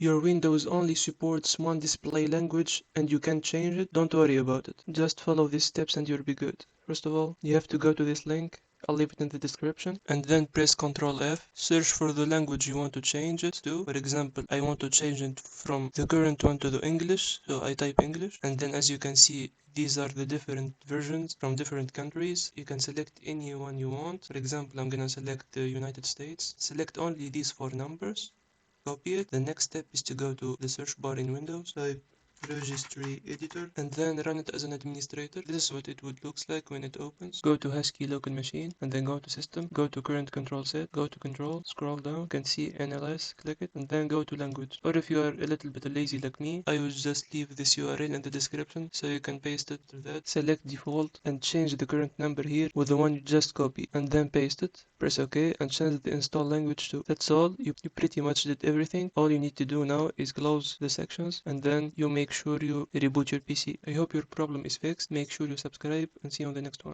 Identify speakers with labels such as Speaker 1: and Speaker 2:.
Speaker 1: your Windows only supports one display language and you can change it, don't worry about it. Just follow these steps and you'll be good. First of all, you have to go to this link. I'll leave it in the description, and then press Ctrl F. Search for the language you want to change it to. For example, I want to change it from the current one to the English, so I type English, and then as you can see, these are the different versions from different countries. You can select any one you want. For example, I'm gonna select the United States. Select only these four numbers. Copy it. The next step is to go to the search bar in Windows, type registry editor, and then run it as an administrator. This is what it would looks like when it opens. Go to husky local machine and then go to system, go to current control set, go to control, scroll down, you can see NLS, click it, and then go to language. Or if you are a little bit lazy like me, I would just leave this URL in the description so you can paste it to that. Select default and change the current number here with the one you just copied, and then paste it. Press OK and change the install language to. That's all. You pretty much did everything. All you need to do now is close the sections and then you make sure you reboot your PC. I hope your problem is fixed. Make sure you subscribe and see you on the next one.